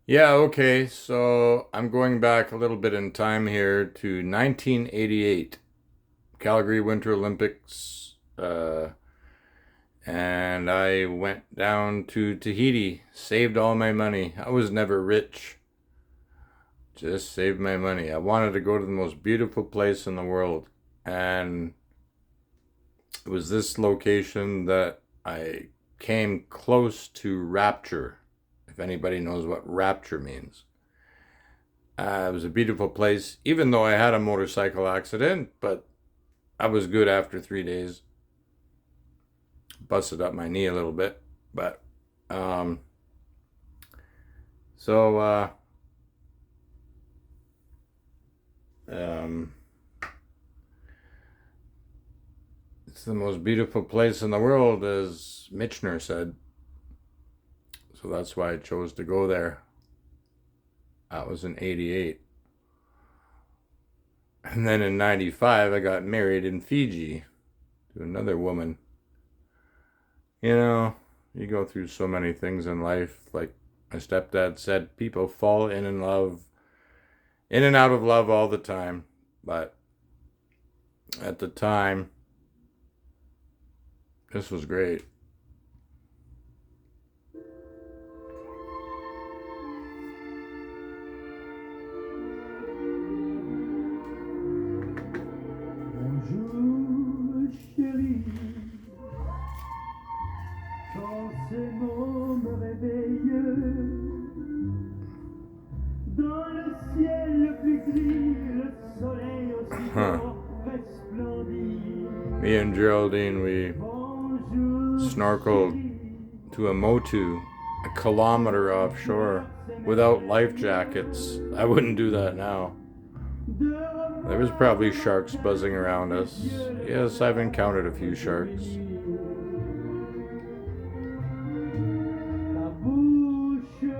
Yeah, okay. So I'm going back a little bit in time here to 1988, Calgary Winter Olympics. And I went down to Tahiti, saved all my money. I was never rich, just saved my money. I wanted to go to the most beautiful place in the world. And it was this location that I came close to rapture, if anybody knows what rapture means. It was a beautiful place, even though I had a motorcycle accident, but I was good after 3 days. Busted up my knee a little bit, but um, so um, it's the most beautiful place in the world, as Michener said. So that's why I chose to go there. That was in '88, and then in '95 I got married in Fiji to another woman. You know, you go through so many things in life. Like my stepdad said, people fall in love, in and out of love all the time. But at the time, this was great. Bonjour chérie, quand ces mots me réveillent, dans le ciel le plus gris, le soleil Huh. aussitôt resplendit. Me and Geraldine, we Bonjour snorkeled chérie, to a Motu, a kilometer offshore, without life jackets. I wouldn't do that now. There was probably sharks buzzing around us. Yes, I've encountered a few sharks. ta bouche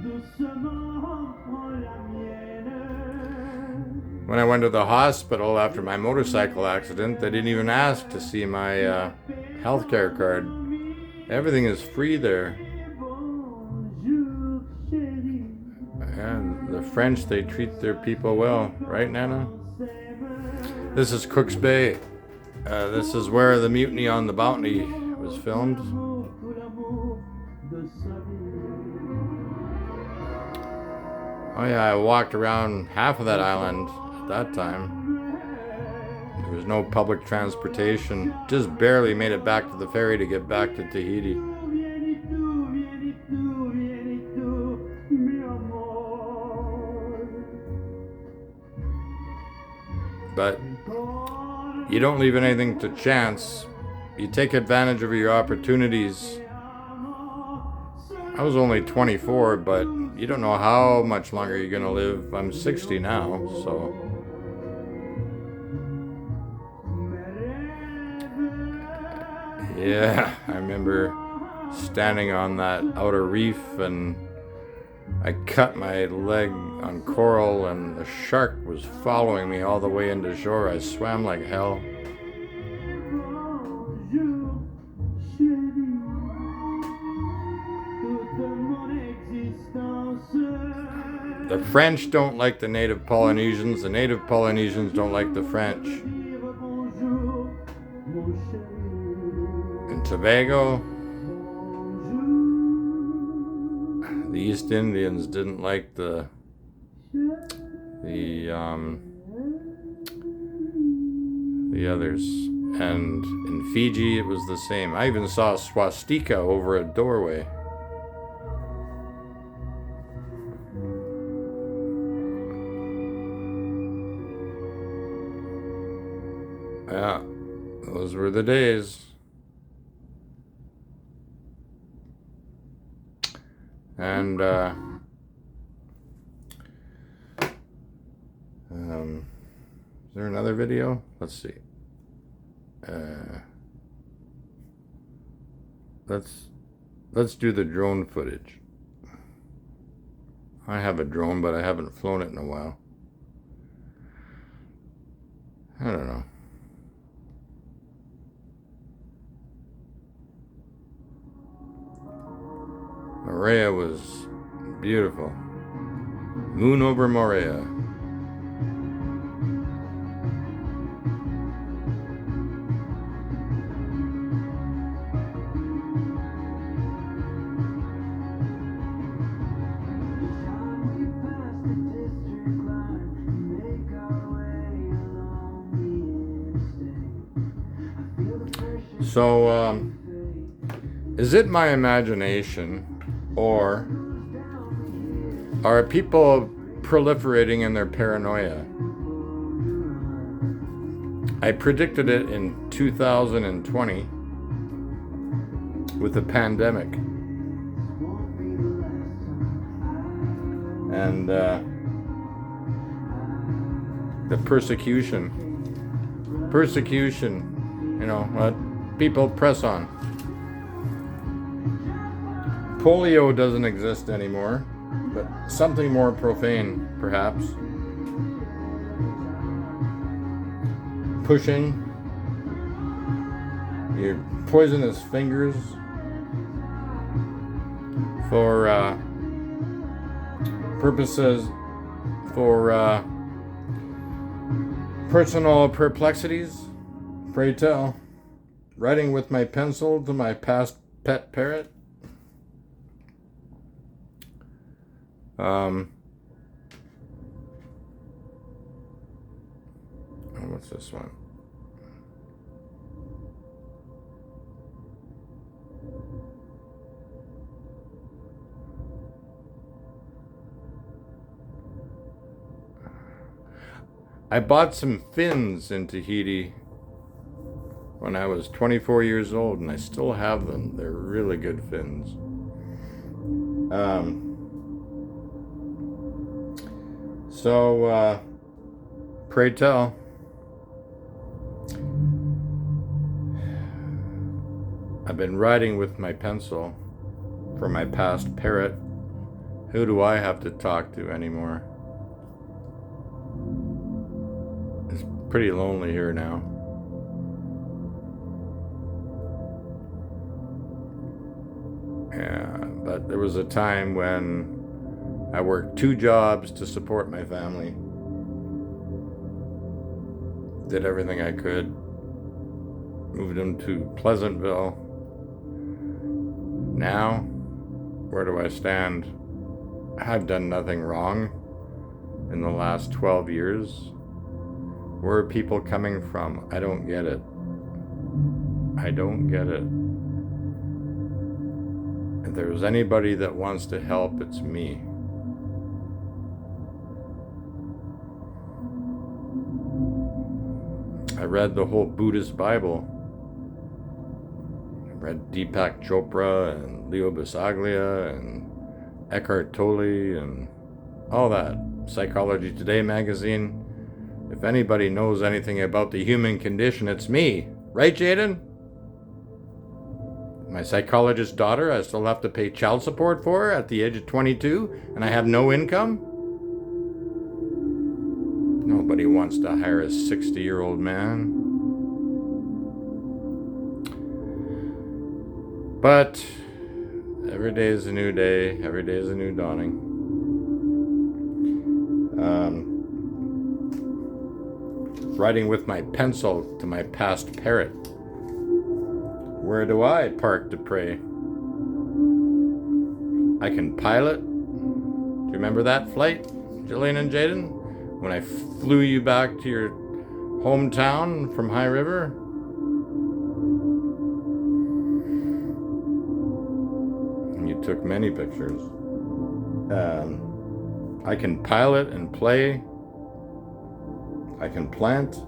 doucement prend la mienne. When I went to the hospital after my motorcycle accident, they didn't even ask to see my healthcare card. Everything is free there. Bonjour chérie, And the French, they treat their people well, right, Nana? This is Cook's Bay. This is where the Mutiny on the Bounty was filmed. Oh yeah, I walked around half of that island at that time. There was no public transportation. Just barely made it back to the ferry to get back to Tahiti. But you don't leave anything to chance. You take advantage of your opportunities. I was only 24, but you don't know how much longer you're gonna live. I'm 60 now, so. Yeah, I remember standing on that outer reef and I cut my leg on coral and the shark was following me all the way into shore. I swam like hell. The French don't like the native Polynesians. The native Polynesians don't like the French. In Tobago, the East Indians didn't like the the others. And in Fiji, it was the same. I even saw a swastika over a doorway. Yeah, those were the days. And is there another video? Let's see. Uh, let's do the drone footage. I have a drone, but I haven't flown it in a while. I don't know. Maria was Beautiful. Moon over Morea. So, is it my imagination, or are people proliferating in their paranoia? I predicted it in 2020 with the pandemic. And the persecution, what people press on. Polio doesn't exist anymore, but something more profane, perhaps. Pushing your poisonous fingers for purposes, for personal perplexities. Pray tell. Writing with my pencil to my past pet parrot. What's this one? I bought some fins in Tahiti when I was 24 years old, and I still have them. They're really good fins. So, pray tell. I've been writing with my pencil for my past parrot. Who do I have to talk to anymore? It's pretty lonely here now. Yeah, but there was a time when I worked 2 jobs to support my family. Did everything I could. Moved them to Pleasantville. Now, where do I stand? I've done nothing wrong in the last 12 years. Where are people coming from? I don't get it. I don't get it. If there's anybody that wants to help, it's me. I read the whole Buddhist Bible. I read Deepak Chopra and Leo Bisaglia and Eckhart Tolle and all that. Psychology Today magazine. If anybody knows anything about the human condition, it's me. Right, Jaden? My psychologist's daughter, I still have to pay child support for her at the age of 22, and I have no income? Nobody wants to hire a 60-year-old man. But every day is a new day. Every day is a new dawning. Writing with my pencil to my past parrot. Where do I park to pray? I can pilot. Do you remember that flight, Jillian and Jaden? When I flew you back to your hometown from High River? And you took many pictures. I can pilot and play. I can plant.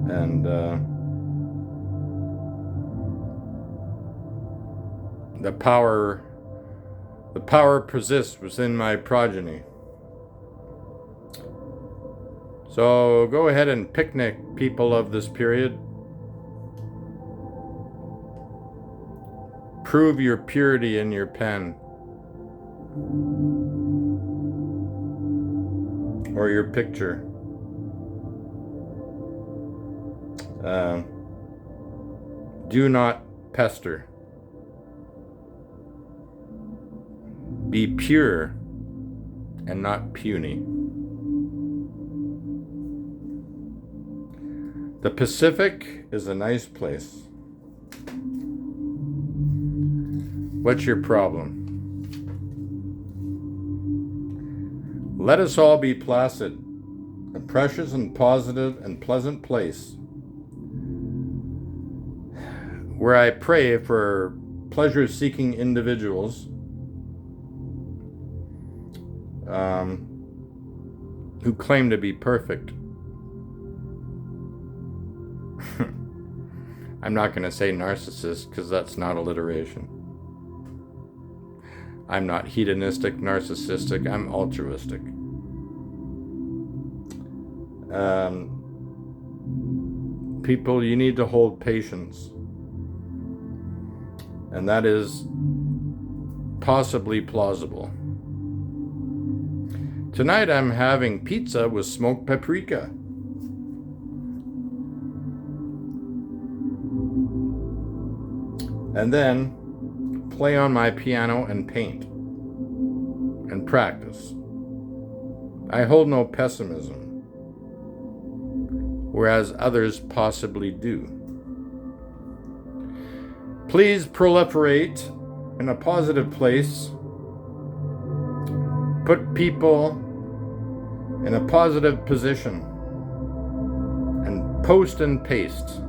And the power persists within my progeny. So go ahead and picnic, people of this period. Prove your purity in your pen. Or your picture. Do not pester. Be pure and not puny. The Pacific is a nice place. What's your problem? Let us all be placid, a precious and positive and pleasant place, where I pray for pleasure-seeking individuals who claim to be perfect. I'm not going to say narcissist because that's not alliteration. I'm not hedonistic, narcissistic, I'm altruistic. People, you need to hold patience. And that is possibly plausible. Tonight I'm having pizza with smoked paprika. And then play on my piano and paint and practice. I hold no pessimism, whereas others possibly do. Please proliferate in a positive place. Put people in a positive position and post and paste.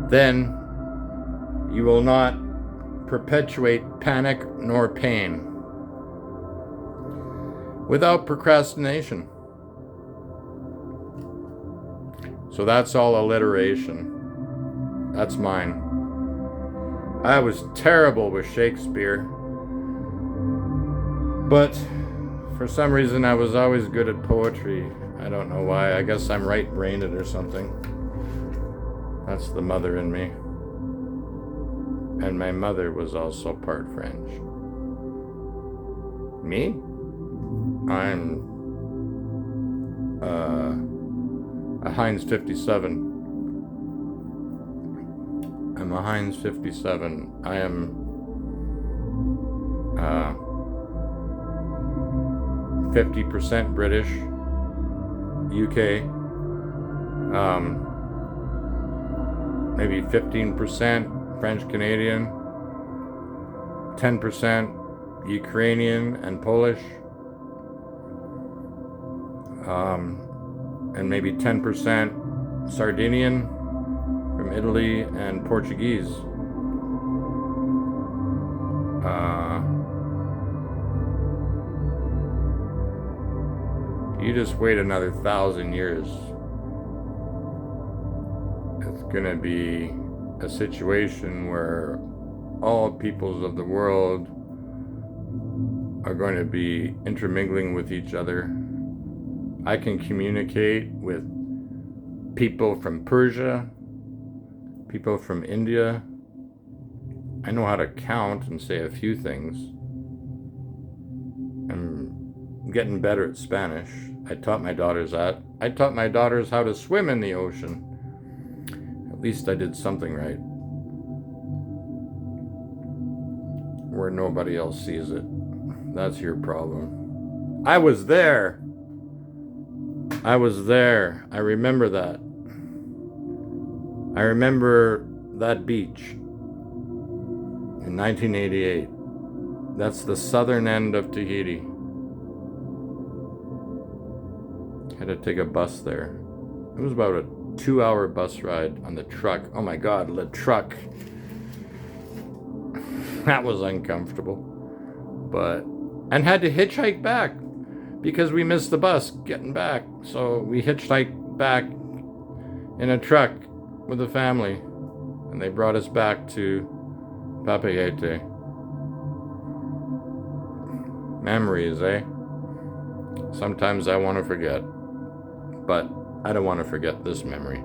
Then you will not perpetuate panic nor pain without procrastination. So that's all alliteration. That's mine. I was terrible with Shakespeare, but for some reason I was always good at poetry. I don't know why. I guess I'm right-brained or something. That's the mother in me. And my mother was also part French. Me? I'm a Heinz 57. I'm a Heinz 57. I am 50% British, UK, maybe 15% French Canadian, 10% Ukrainian and Polish, and maybe 10% Sardinian from Italy and Portuguese. You just wait another 1,000 years. It's gonna be a situation where all peoples of the world are going to be intermingling with each other. I can communicate with people from Persia, people from India. I know how to count and say a few things. I'm getting better at Spanish. I taught my daughters that. I taught my daughters how to swim in the ocean. At least I did something right. Where nobody else sees it. That's your problem. I was there. I I remember that. I remember that beach in 1988. That's the southern end of Tahiti. Had to take a bus there. It was about a 2-hour bus ride on the truck. Oh my God, the truck. That was uncomfortable. And had to hitchhike back because we missed the bus getting back. So we hitchhiked back in a truck with a family, and they brought us back to Papeete. Memories, eh? Sometimes I want to forget, but I don't want to forget this memory.